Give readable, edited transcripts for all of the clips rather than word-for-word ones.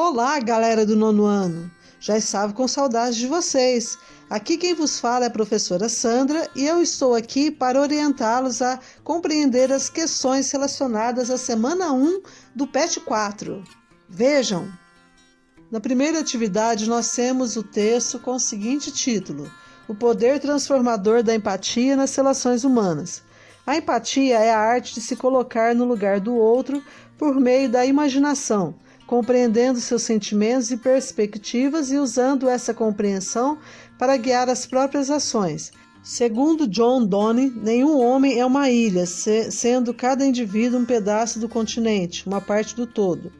Olá, galera do nono ano! Já estava com saudades de vocês. Aqui quem vos fala é a professora Sandra e eu estou aqui para orientá-los a compreender as questões relacionadas à semana 1 do PET 4. Vejam! Na primeira atividade nós temos o texto com o seguinte título: O poder transformador da empatia nas relações humanas. A empatia é a arte de se colocar no lugar do outro por meio da imaginação, compreendendo seus sentimentos e perspectivas e usando essa compreensão para guiar as próprias ações. Segundo John Donne, nenhum homem é uma ilha, sendo cada indivíduo um pedaço do continente, uma parte do todo.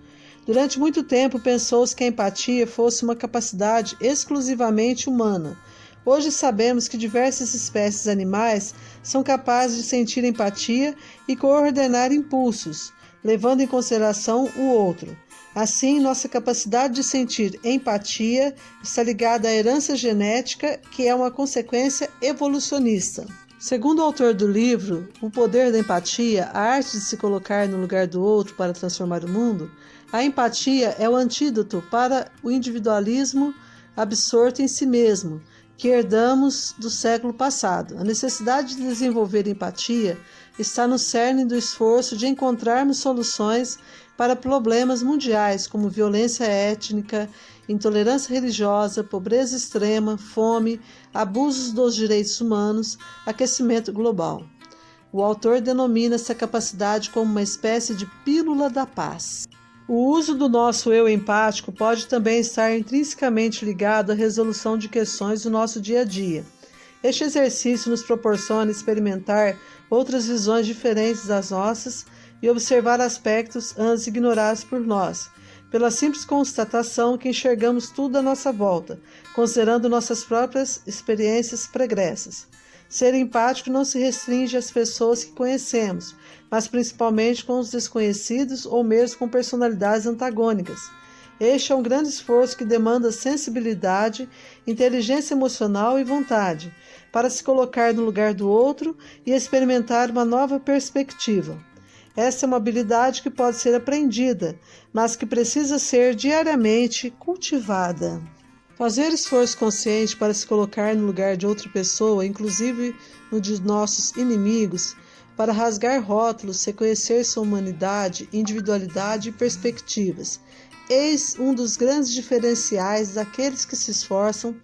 Durante muito tempo pensou-se que a empatia fosse uma capacidade exclusivamente humana. Hoje sabemos que diversas espécies animais são capazes de sentir empatia e coordenar impulsos, levando em consideração o outro. Assim, nossa capacidade de sentir empatia está ligada à herança genética, que é uma consequência evolucionista. Segundo o autor do livro O Poder da Empatia, a arte de se colocar no lugar do outro para transformar o mundo, a empatia é o antídoto para o individualismo absorto em si mesmo, que herdamos do século passado. A necessidade de desenvolver empatia está no cerne do esforço de encontrarmos soluções para problemas mundiais como violência étnica, intolerância religiosa, pobreza extrema, fome, abusos dos direitos humanos, aquecimento global. O autor denomina essa capacidade como uma espécie de pílula da paz. O uso do nosso eu empático pode também estar intrinsecamente ligado à resolução de questões do nosso dia a dia. Este exercício nos proporciona experimentar outras visões diferentes das nossas e observar aspectos antes ignorados por nós, pela simples constatação que enxergamos tudo à nossa volta, considerando nossas próprias experiências pregressas. Ser empático não se restringe às pessoas que conhecemos, mas principalmente com os desconhecidos ou mesmo com personalidades antagônicas. Este é um grande esforço que demanda sensibilidade, inteligência emocional e vontade, para se colocar no lugar do outro e experimentar uma nova perspectiva. Essa é uma habilidade que pode ser aprendida, mas que precisa ser diariamente cultivada. Fazer esforço consciente para se colocar no lugar de outra pessoa, inclusive no de nossos inimigos, para rasgar rótulos, reconhecer sua humanidade, individualidade e perspectivas. Eis um dos grandes diferenciais daqueles que se esforçam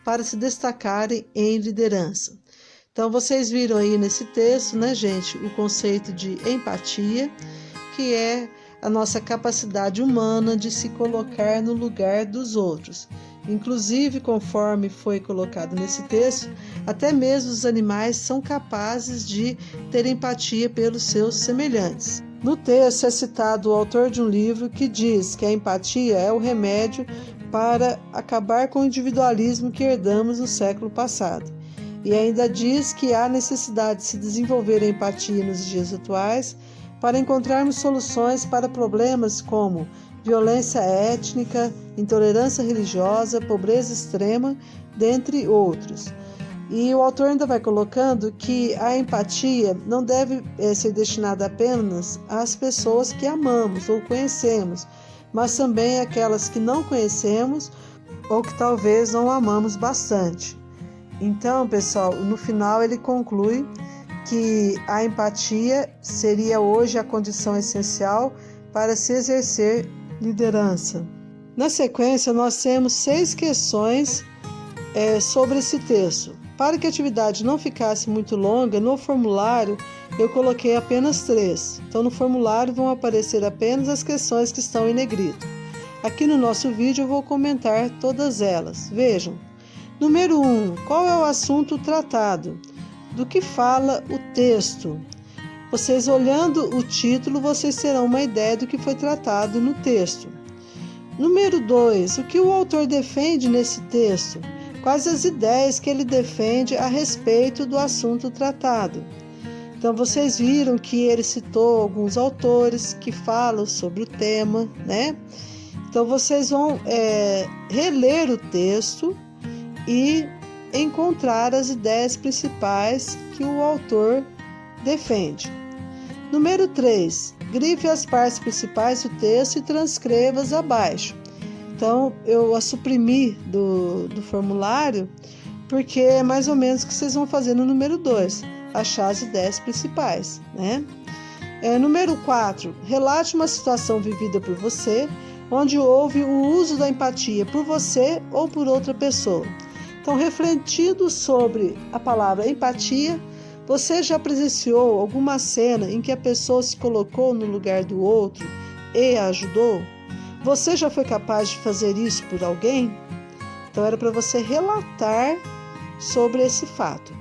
para se destacarem em liderança. Então, vocês viram aí nesse texto, né, gente, o conceito de empatia, que é a nossa capacidade humana de se colocar no lugar dos outros. Inclusive, conforme foi colocado nesse texto, até mesmo os animais são capazes de ter empatia pelos seus semelhantes. No texto é citado o autor de um livro que diz que a empatia é o remédio para acabar com o individualismo que herdamos no século passado. E ainda diz que há necessidade de se desenvolver a empatia nos dias atuais para encontrarmos soluções para problemas como violência étnica, intolerância religiosa, pobreza extrema, dentre outros. E o autor ainda vai colocando que a empatia não deve ser destinada apenas às pessoas que amamos ou conhecemos, mas também àquelas que não conhecemos ou que talvez não amamos bastante. Então, pessoal, no final ele conclui que a empatia seria hoje a condição essencial para se exercer liderança. Na sequência, nós temos 6 questões sobre esse texto. Para que a atividade não ficasse muito longa, no formulário eu coloquei apenas 3. Então, no formulário vão aparecer apenas as questões que estão em negrito. Aqui no nosso vídeo eu vou comentar todas elas. Vejam. Número 1. Qual é o assunto tratado? Do que fala o texto? Vocês olhando o título, vocês terão uma ideia do que foi tratado no texto. Número 2. O que o autor defende nesse texto? Quais as ideias que ele defende a respeito do assunto tratado? Então, vocês viram que ele citou alguns autores que falam sobre o tema, né? Então, vocês vão reler o texto e encontrar as ideias principais que o autor defende. Número 3. Grife as partes principais do texto e transcreva-as abaixo. Então, eu a suprimi do formulário, porque é mais ou menos o que vocês vão fazer no número 2, achar as ideias principais, né? Número 4, relate uma situação vivida por você, onde houve o uso da empatia por você ou por outra pessoa. Então, refletindo sobre a palavra empatia, você já presenciou alguma cena em que a pessoa se colocou no lugar do outro e a ajudou? Você já foi capaz de fazer isso por alguém? Então, era para você relatar sobre esse fato.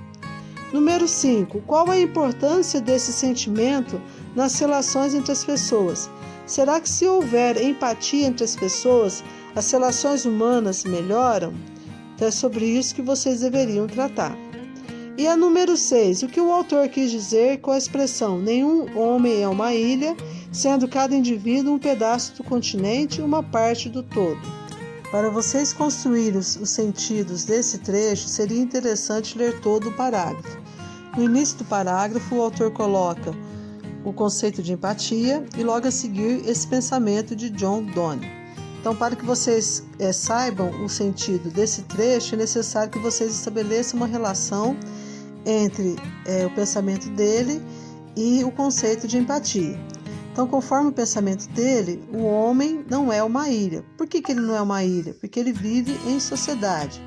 Número 5. Qual a importância desse sentimento nas relações entre as pessoas? Será que se houver empatia entre as pessoas, as relações humanas melhoram? Então, é sobre isso que vocês deveriam tratar. E a número 6. O que o autor quis dizer com a expressão nenhum homem é uma ilha, sendo cada indivíduo um pedaço do continente e uma parte do todo. Para vocês construírem os sentidos desse trecho, seria interessante ler todo o parágrafo. No início do parágrafo, o autor coloca o conceito de empatia e logo a seguir esse pensamento de John Donne. Então, para que vocês saibam o sentido desse trecho, é necessário que vocês estabeleçam uma relação entre o pensamento dele e o conceito de empatia. Então, conforme o pensamento dele, o homem não é uma ilha. Por que ele não é uma ilha? Porque ele vive em sociedade.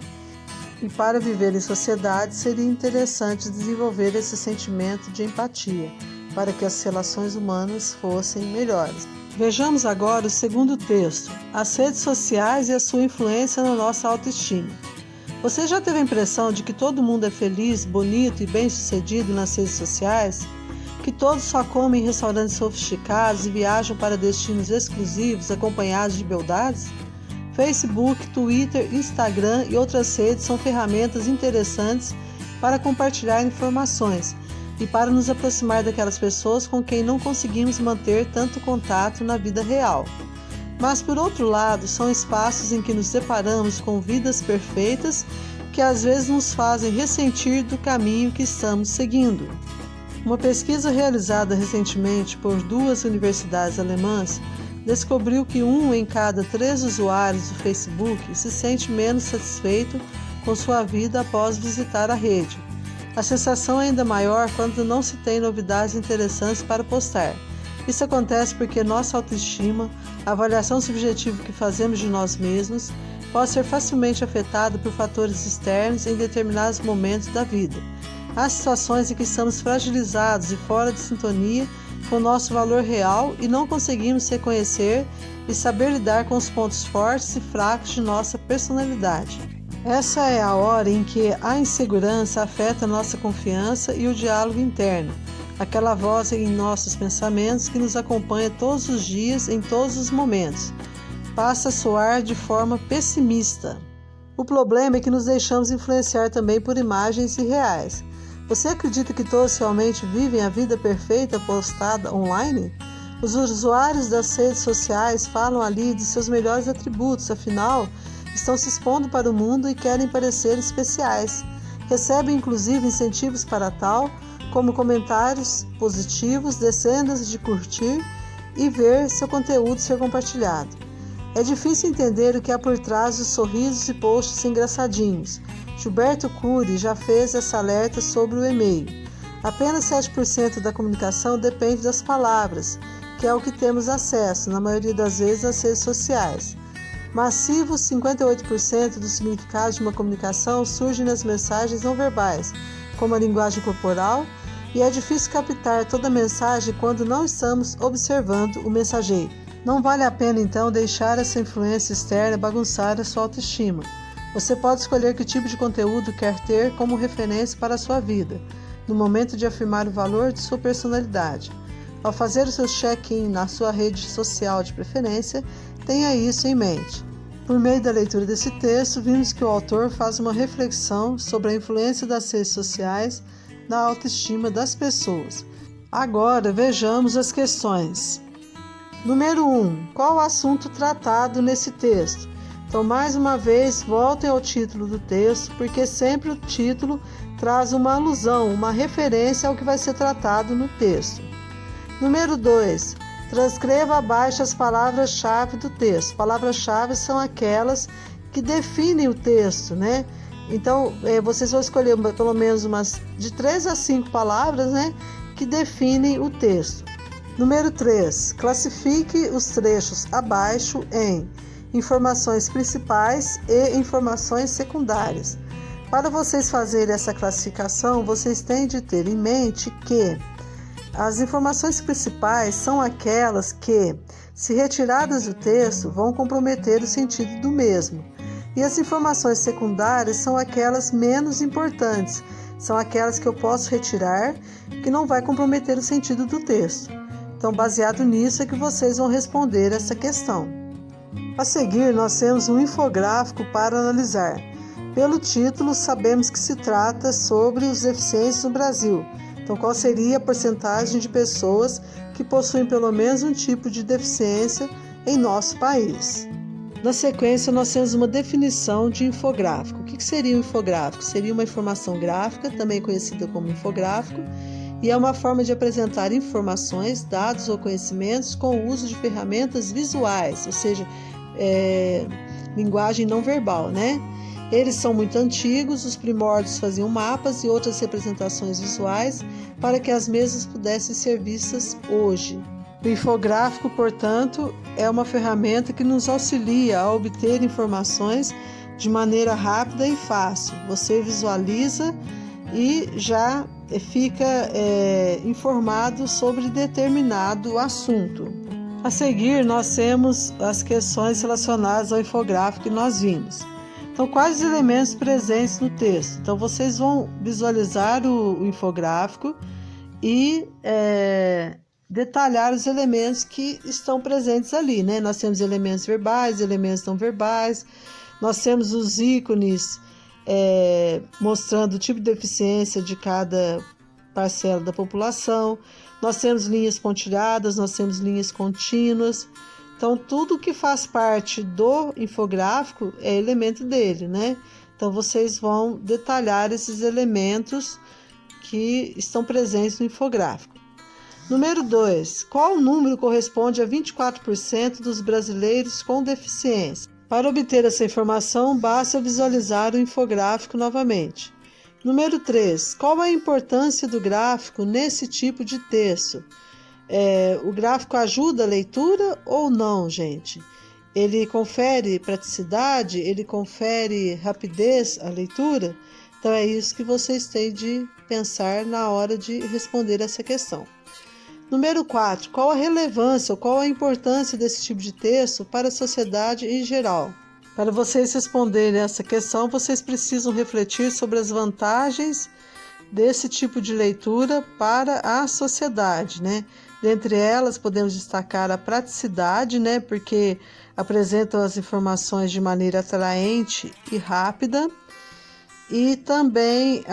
E para viver em sociedade, seria interessante desenvolver esse sentimento de empatia, para que as relações humanas fossem melhores. Vejamos agora o segundo texto, as redes sociais e a sua influência na nossa autoestima. Você já teve a impressão de que todo mundo é feliz, bonito e bem-sucedido nas redes sociais? Que todos só comem em restaurantes sofisticados e viajam para destinos exclusivos acompanhados de beldades? Facebook, Twitter, Instagram e outras redes são ferramentas interessantes para compartilhar informações e para nos aproximar daquelas pessoas com quem não conseguimos manter tanto contato na vida real. Mas, por outro lado, são espaços em que nos deparamos com vidas perfeitas que às vezes nos fazem ressentir do caminho que estamos seguindo. Uma pesquisa realizada recentemente por 2 universidades alemãs descobriu que 1 em cada 3 usuários do Facebook se sente menos satisfeito com sua vida após visitar a rede. A sensação é ainda maior quando não se tem novidades interessantes para postar. Isso acontece porque nossa autoestima, a avaliação subjetiva que fazemos de nós mesmos, pode ser facilmente afetada por fatores externos em determinados momentos da vida. Há situações em que estamos fragilizados e fora de sintonia com o nosso valor real e não conseguimos reconhecer e saber lidar com os pontos fortes e fracos de nossa personalidade. Essa é a hora em que a insegurança afeta a nossa confiança e o diálogo interno, aquela voz em nossos pensamentos que nos acompanha todos os dias, em todos os momentos. Passa a soar de forma pessimista. O problema é que nos deixamos influenciar também por imagens irreais. Você acredita que todos realmente vivem a vida perfeita postada online? Os usuários das redes sociais falam ali de seus melhores atributos, afinal, estão se expondo para o mundo e querem parecer especiais. Recebem inclusive incentivos para tal, como comentários positivos, dezenas de curtir e ver seu conteúdo ser compartilhado. É difícil entender o que há por trás dos sorrisos e posts engraçadinhos. Gilberto Cury já fez essa alerta sobre o e-mail. Apenas 7% da comunicação depende das palavras, que é o que temos acesso, na maioria das vezes, nas redes sociais. Massivos 58% do significado de uma comunicação surge nas mensagens não verbais, como a linguagem corporal, e é difícil captar toda a mensagem quando não estamos observando o mensageiro. Não vale a pena, então, deixar essa influência externa bagunçar a sua autoestima. Você pode escolher que tipo de conteúdo quer ter como referência para a sua vida, no momento de afirmar o valor de sua personalidade. Ao fazer o seu check-in na sua rede social de preferência, tenha isso em mente. Por meio da leitura desse texto, vimos que o autor faz uma reflexão sobre a influência das redes sociais na autoestima das pessoas. Agora, vejamos as questões. Número 1. Qual o assunto tratado nesse texto? Então, mais uma vez, voltem ao título do texto, porque sempre o título traz uma alusão, uma referência ao que vai ser tratado no texto. Número 2. Transcreva abaixo as palavras-chave do texto. Palavras-chave são aquelas que definem o texto, né? Então, vocês vão escolher pelo menos umas de 3 a 5 palavras, né, que definem o texto. Número 3. Classifique os trechos abaixo em informações principais e informações secundárias. Para vocês fazerem essa classificação, vocês têm de ter em mente que as informações principais são aquelas que, se retiradas do texto, vão comprometer o sentido do mesmo. E as informações secundárias são aquelas menos importantes, são aquelas que eu posso retirar, que não vai comprometer o sentido do texto. Então, baseado nisso é que vocês vão responder essa questão. A seguir, nós temos um infográfico para analisar. Pelo título, sabemos que se trata sobre os deficientes no Brasil. Então, qual seria a porcentagem de pessoas que possuem pelo menos um tipo de deficiência em nosso país? Na sequência, nós temos uma definição de infográfico. O que seria um infográfico? Seria uma informação gráfica, também conhecida como infográfico, e é uma forma de apresentar informações, dados ou conhecimentos com o uso de ferramentas visuais, ou seja, linguagem não verbal, né? Eles são muito antigos, os primórdios faziam mapas e outras representações visuais para que as mesmas pudessem ser vistas hoje. O infográfico, portanto, é uma ferramenta que nos auxilia a obter informações de maneira rápida e fácil. Você visualiza e já fica informado sobre determinado assunto. A seguir, nós temos as questões relacionadas ao infográfico que nós vimos. Então, quais os elementos presentes no texto? Então, vocês vão visualizar o infográfico e detalhar os elementos que estão presentes ali, né? Nós temos elementos verbais, elementos não verbais, nós temos os ícones mostrando o tipo de deficiência de cada parcela da população, nós temos linhas pontilhadas, nós temos linhas contínuas. Então, tudo que faz parte do infográfico é elemento dele, né? Então, vocês vão detalhar esses elementos que estão presentes no infográfico. Número 2. Qual número corresponde a 24% dos brasileiros com deficiência? Para obter essa informação, basta visualizar o infográfico novamente. Número 3. Qual a importância do gráfico nesse tipo de texto? O gráfico ajuda a leitura ou não, gente? Ele confere praticidade? Ele confere rapidez à leitura? Então, é isso que vocês têm de pensar na hora de responder essa questão. Número 4. Qual a relevância ou qual a importância desse tipo de texto para a sociedade em geral? Para vocês responderem essa questão, vocês precisam refletir sobre as vantagens desse tipo de leitura para a sociedade, né? Dentre elas, podemos destacar a praticidade, né? Porque apresentam as informações de maneira atraente e rápida, e também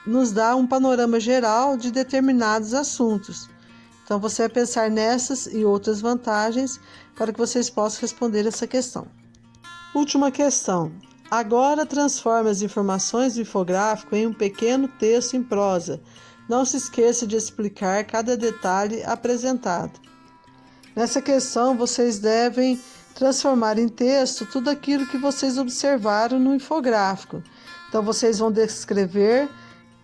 nos dá um panorama geral de determinados assuntos. Então, você vai pensar nessas e outras vantagens para que vocês possam responder essa questão. Última questão. Agora transforme as informações do infográfico em um pequeno texto em prosa. Não se esqueça de explicar cada detalhe apresentado. Nessa questão, vocês devem transformar em texto tudo aquilo que vocês observaram no infográfico. Então, vocês vão descrever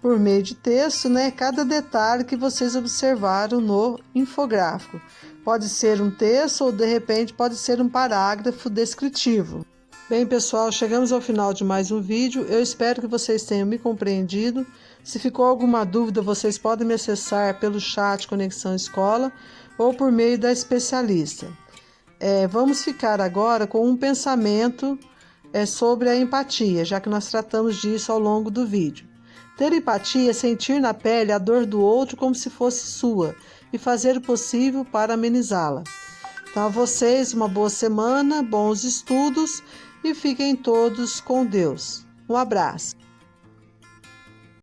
por meio de texto, né, cada detalhe que vocês observaram no infográfico. Pode ser um texto ou, de repente, pode ser um parágrafo descritivo. Bem, pessoal, chegamos ao final de mais um vídeo. Eu espero que vocês tenham me compreendido. Se ficou alguma dúvida, vocês podem me acessar pelo chat Conexão Escola ou por meio da especialista. Vamos ficar agora com um pensamento sobre a empatia, já que nós tratamos disso ao longo do vídeo. Ter empatia é sentir na pele a dor do outro como se fosse sua e fazer o possível para amenizá-la. Então, a vocês, uma boa semana, bons estudos e fiquem todos com Deus. Um abraço.